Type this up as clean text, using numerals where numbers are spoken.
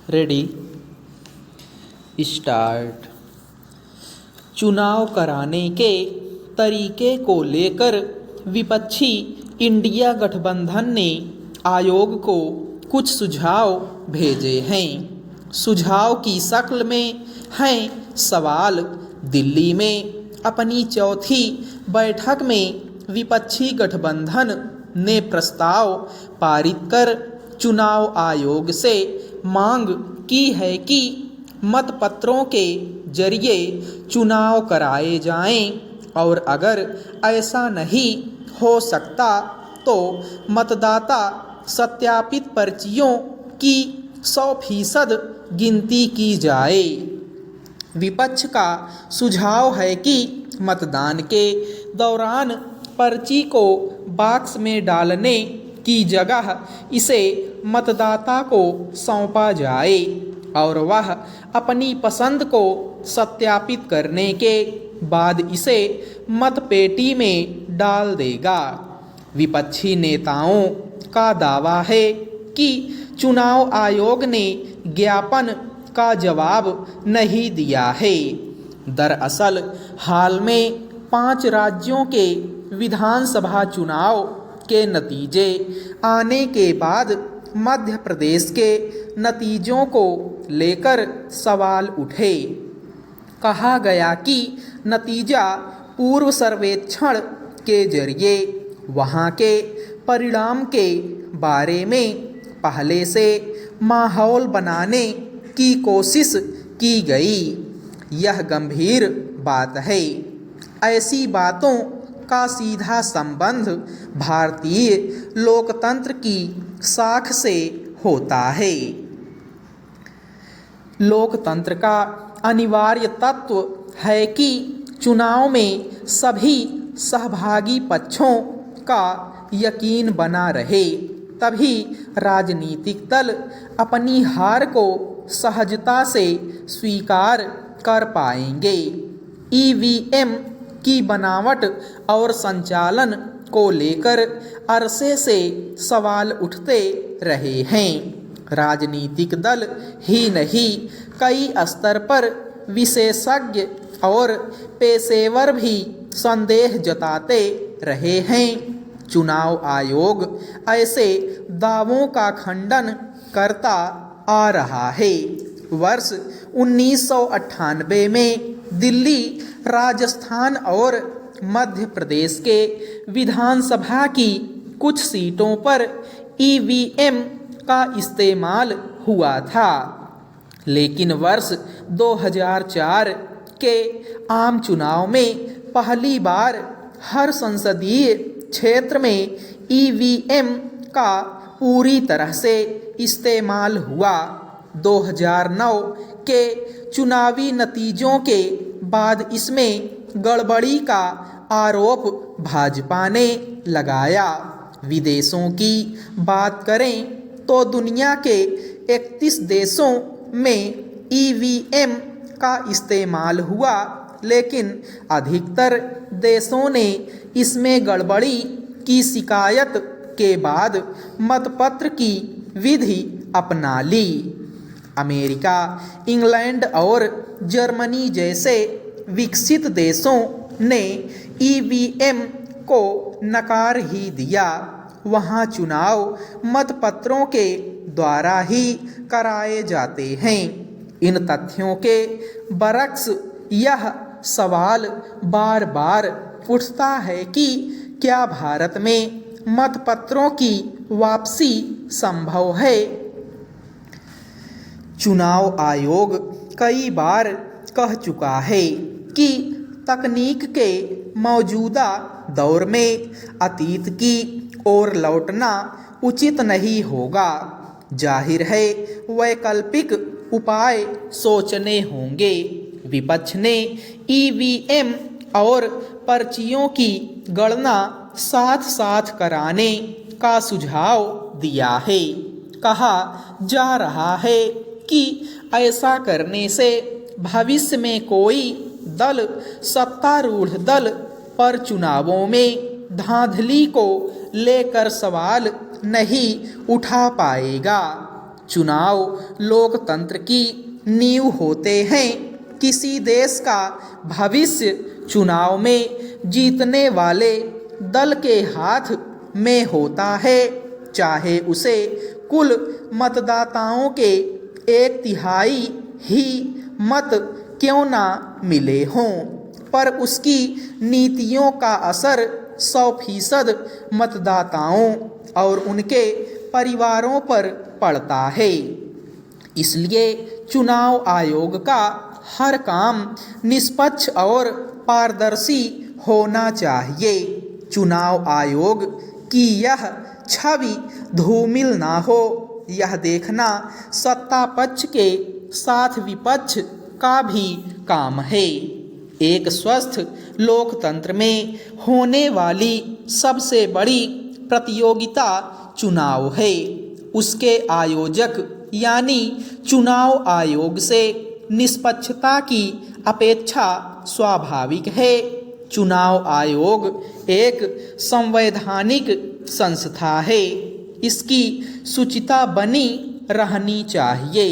Ready start. चुनाव कराने के तरीके को लेकर विपक्षी इंडिया गठबंधन ने आयोग को कुछ सुझाव भेजे हैं। सुझाव की शक्ल में हैं सवाल। दिल्ली में अपनी चौथी बैठक में विपक्षी गठबंधन ने प्रस्ताव पारित कर चुनाव आयोग से मांग की है कि मतपत्रों के जरिए चुनाव कराए जाएं और अगर ऐसा नहीं हो सकता तो मतदाता सत्यापित पर्चियों की 100% गिनती की जाए। विपक्ष का सुझाव है कि मतदान के दौरान पर्ची को बॉक्स में डालने की जगह इसे मतदाता को सौंपा जाए और वह अपनी पसंद को सत्यापित करने के बाद इसे मतपेटी में डाल देगा। विपक्षी नेताओं का दावा है कि चुनाव आयोग ने ज्ञापन का जवाब नहीं दिया है। दरअसल हाल में 5 राज्यों के विधानसभा चुनाव के नतीजे आने के बाद मध्य प्रदेश के नतीजों को लेकर सवाल उठे। कहा गया कि नतीजा पूर्व सर्वेक्षण के जरिए वहां के परिणाम के बारे में पहले से माहौल बनाने की कोशिश की गई। यह गंभीर बात है। ऐसी बातों का सीधा संबंध भारतीय लोकतंत्र की साख से होता है। लोकतंत्र का अनिवार्य तत्व है कि चुनाव में सभी सहभागी पक्षों का यकीन बना रहे, तभी राजनीतिक दल अपनी हार को सहजता से स्वीकार कर पाएंगे। ईवीएम की बनावट और संचालन को लेकर अरसे से सवाल उठते रहे हैं। राजनीतिक दल ही नहीं, कई स्तर पर विशेषज्ञ और पेशेवर भी संदेह जताते रहे हैं। चुनाव आयोग ऐसे दावों का खंडन करता आ रहा है। वर्ष 1998 में दिल्ली, राजस्थान और मध्य प्रदेश के विधानसभा की कुछ सीटों पर ईवीएम का इस्तेमाल हुआ था, लेकिन वर्ष 2004 के आम चुनाव में पहली बार हर संसदीय क्षेत्र में ईवीएम का पूरी तरह से इस्तेमाल हुआ। 2009 के चुनावी नतीजों के बाद इसमें गड़बड़ी का आरोप भाजपा ने लगाया। विदेशों की बात करें तो दुनिया के 31 देशों में ईवीएम का इस्तेमाल हुआ, लेकिन अधिकतर देशों ने इसमें गड़बड़ी की शिकायत के बाद मतपत्र की विधि अपना ली। अमेरिका, इंग्लैंड और जर्मनी जैसे विकसित देशों ने ईवीएम को नकार ही दिया। वहाँ चुनाव मतपत्रों के द्वारा ही कराए जाते हैं। इन तथ्यों के बरक्स यह सवाल बार बार उठता है कि क्या भारत में मतपत्रों की वापसी संभव है। चुनाव आयोग कई बार कह चुका है कि तकनीक के मौजूदा दौर में अतीत की ओर लौटना उचित नहीं होगा। जाहिर है वैकल्पिक उपाय सोचने होंगे। विपक्ष ने ईवीएम और पर्चियों की गणना साथ साथ कराने का सुझाव दिया है। कहा जा रहा है कि ऐसा करने से भविष्य में कोई दल सत्तारूढ़ दल पर चुनावों में धांधली को लेकर सवाल नहीं उठा पाएगा। चुनाव लोकतंत्र की नींव होते हैं। किसी देश का भविष्य चुनाव में जीतने वाले दल के हाथ में होता है, चाहे उसे कुल मतदाताओं के 1/3 ही मत क्यों ना मिले हों, पर उसकी नीतियों का असर 100% मतदाताओं और उनके परिवारों पर पड़ता है। इसलिए चुनाव आयोग का हर काम निष्पक्ष और पारदर्शी होना चाहिए। चुनाव आयोग की यह छवि धूमिल ना हो, यह देखना सत्ता पक्ष के साथ विपक्ष का भी काम है। एक स्वस्थ लोकतंत्र में होने वाली सबसे बड़ी प्रतियोगिता चुनाव है। उसके आयोजक यानी चुनाव आयोग से निष्पक्षता की अपेक्षा स्वाभाविक है। चुनाव आयोग एक संवैधानिक संस्था है, इसकी शुचिता बनी रहनी चाहिए।